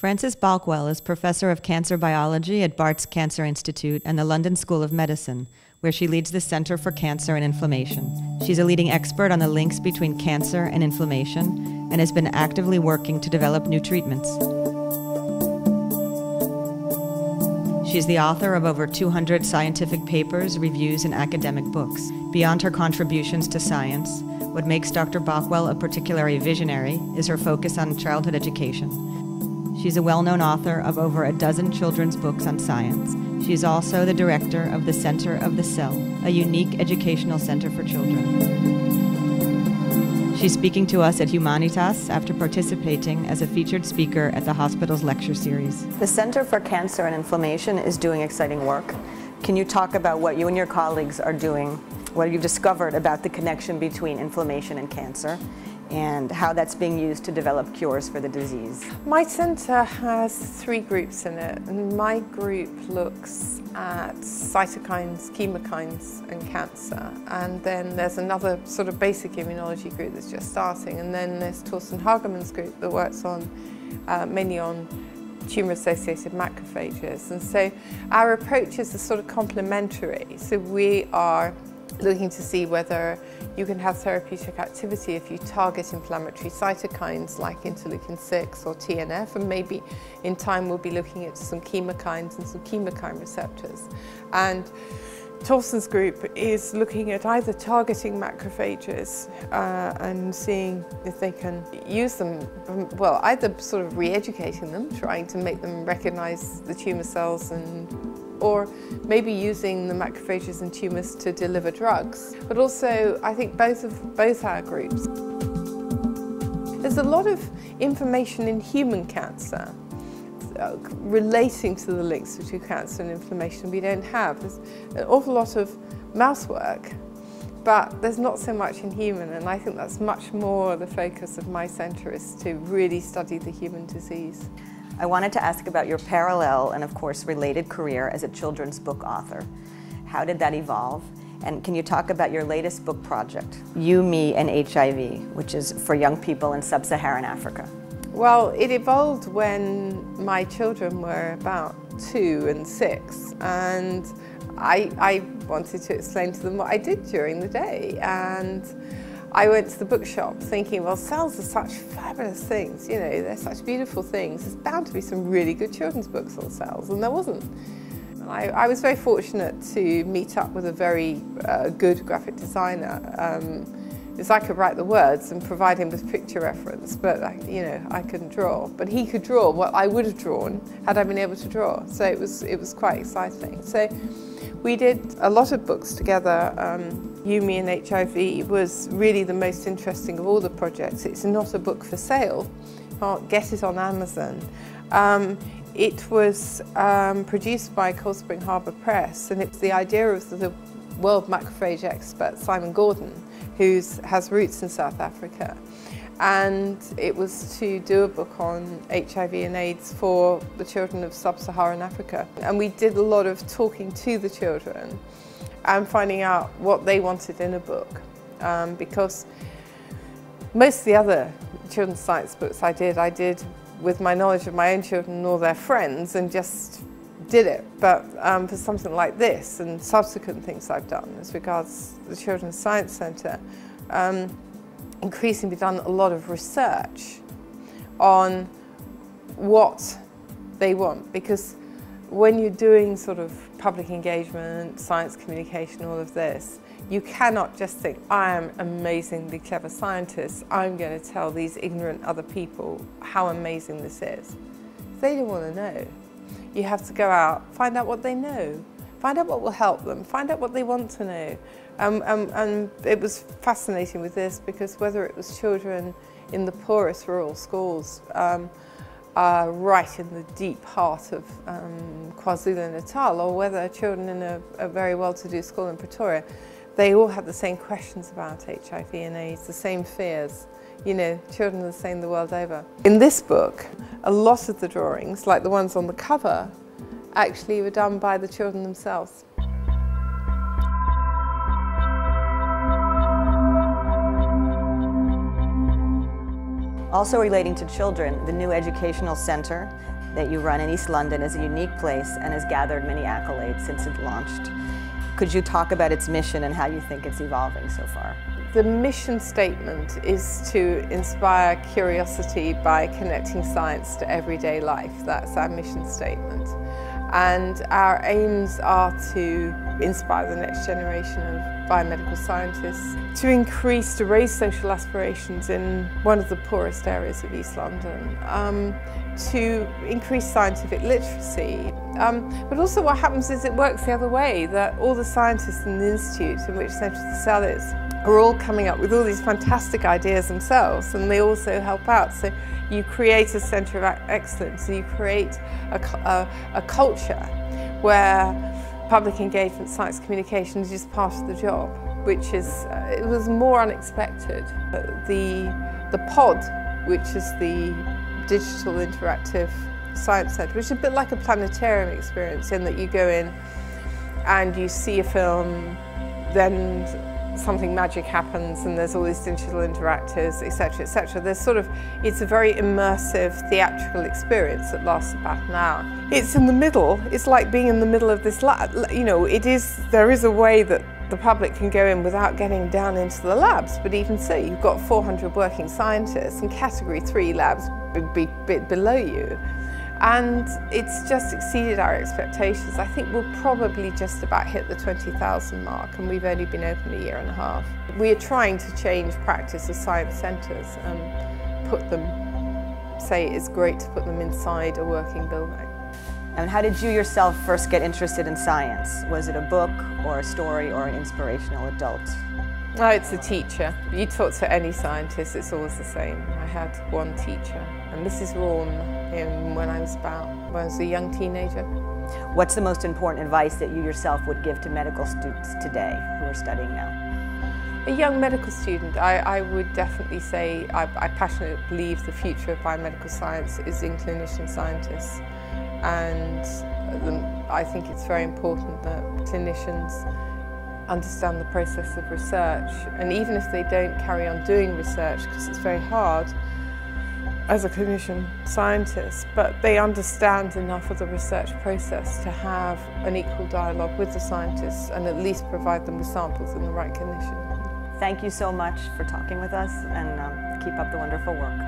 Frances Balkwill is professor of cancer biology at Barts Cancer Institute and the London School of Medicine, where she leads the Center for Cancer and Inflammation. She's a leading expert on the links between cancer and inflammation and has been actively working to develop new treatments. She's the author of over 200 scientific papers, reviews, and academic books. Beyond her contributions to science, what makes Dr. Balkwill a particularly visionary is her focus on childhood education. She's a well-known author of over a dozen children's books on science. She is also the director of the Center of the Cell, a unique educational center for children. She's speaking to us at Humanitas after participating as a featured speaker at the hospital's lecture series. The Center for Cancer and Inflammation is doing exciting work. Can you talk about what you and your colleagues are doing, what you've discovered about the connection between inflammation and cancer, and how that's being used to develop cures for the disease? My centre has 3 groups in it, and my group looks at cytokines, chemokines and cancer, and then there's another sort of basic immunology group that's just starting, and then there's Torsten Hagemann's group that works on mainly on tumour-associated macrophages. And so our approaches are sort of complementary. So we are looking to see whether you can have therapeutic activity if you target inflammatory cytokines like interleukin-6 or TNF, and maybe in time we'll be looking at some chemokines and some chemokine receptors. And Torsten's group is looking at either targeting macrophages and seeing if they can use them, well, either sort of re-educating them, trying to make them recognize the tumour cells, or maybe using the macrophages and tumours to deliver drugs. But also, I think both our groups. There's a lot of information in human cancer relating to the links between cancer and inflammation we don't have. There's an awful lot of mouse work, but there's not so much in human, and I think that's much more the focus of my centre, is to really study the human disease. I wanted to ask about your parallel and, of course, related career as a children's book author. How did that evolve? And can you talk about your latest book project, You, Me, and HIV, which is for young people in sub-Saharan Africa? Well, it evolved when my children were about 2 and 6, and I wanted to explain to them what I did during the day. And I went to the bookshop thinking, well, cells are such fabulous things, you know, they're such beautiful things. There's bound to be some really good children's books on cells, and there wasn't. And I was very fortunate to meet up with a very good graphic designer. Because I could write the words and provide him with picture reference, but I couldn't draw. But he could draw what I would have drawn had I been able to draw. So it was quite exciting. So we did a lot of books together. You, Me, and HIV was really the most interesting of all the projects. It's not a book for sale. You can't get it on Amazon. It was produced by Cold Spring Harbor Press, and it's the idea of the world macrophage expert Simon Gordon, who has roots in South Africa. And it was to do a book on HIV and AIDS for the children of sub-Saharan Africa. And we did a lot of talking to the children and finding out what they wanted in a book. Because most of the other children's science books I did with my knowledge of my own children and all their friends, and just did it. But for something like this and subsequent things I've done as regards the Children's Science Centre, increasingly done a lot of research on what they want, because when you're doing sort of public engagement, science communication, all of this, you cannot just think, I am an amazingly clever scientist, I'm going to tell these ignorant other people how amazing this is. They don't want to know. You have to go out, find out what they know, find out what will help them, find out what they want to know. And it was fascinating with this, because whether it was children in the poorest rural schools, right in the deep heart of KwaZulu-Natal, or whether children in a very well-to-do school in Pretoria, they all had the same questions about HIV and AIDS, the same fears. You know, children are the same the world over. In this book, a lot of the drawings, like the ones on the cover, actually were done by the children themselves. Also relating to children, the new educational center, that you run in East London is a unique place and has gathered many accolades since it launched. Could you talk about its mission and how you think it's evolving so far? The mission statement is to inspire curiosity by connecting science to everyday life. That's our mission statement. And our aims are to inspire the next generation of biomedical scientists, to raise social aspirations in one of the poorest areas of East London, to increase scientific literacy. But also what happens is it works the other way, that all the scientists in the institute in which Centre of the Cell is are all coming up with all these fantastic ideas themselves, and they also help out. So you create a centre of excellence, and you create a culture where public engagement, science communication is just part of the job, which is, it was more unexpected. The pod, which is the digital interactive science centre, which is a bit like a planetarium experience in that you go in and you see a film, then something magic happens and there's all these digital interactors, etc., etc. There's sort of, it's a very immersive theatrical experience that lasts about an hour. It's in the middle, it's like being in the middle of this lab. You know, there is a way that the public can go in without getting down into the labs, but even so, you've got 400 working scientists and category 3 labs be below you. And it's just exceeded our expectations. I think we'll probably just about hit the 20,000 mark, and we've only been open a year and a half. We are trying to change practice of science centres and put them, say it's great to put them inside a working building. And how did you yourself first get interested in science? Was it a book or a story or an inspirational adult? Oh, it's a teacher. You talk to any scientist, it's always the same. I had one teacher, and Mrs. Rawn, when I was a young teenager. What's the most important advice that you yourself would give to medical students today who are studying now? A young medical student, I would definitely say I passionately believe the future of biomedical science is in clinician scientists, and I think it's very important that clinicians understand the process of research, and even if they don't carry on doing research, because it's very hard as a clinician scientist, but they understand enough of the research process to have an equal dialogue with the scientists and at least provide them with samples in the right condition. Thank you so much for talking with us, and keep up the wonderful work.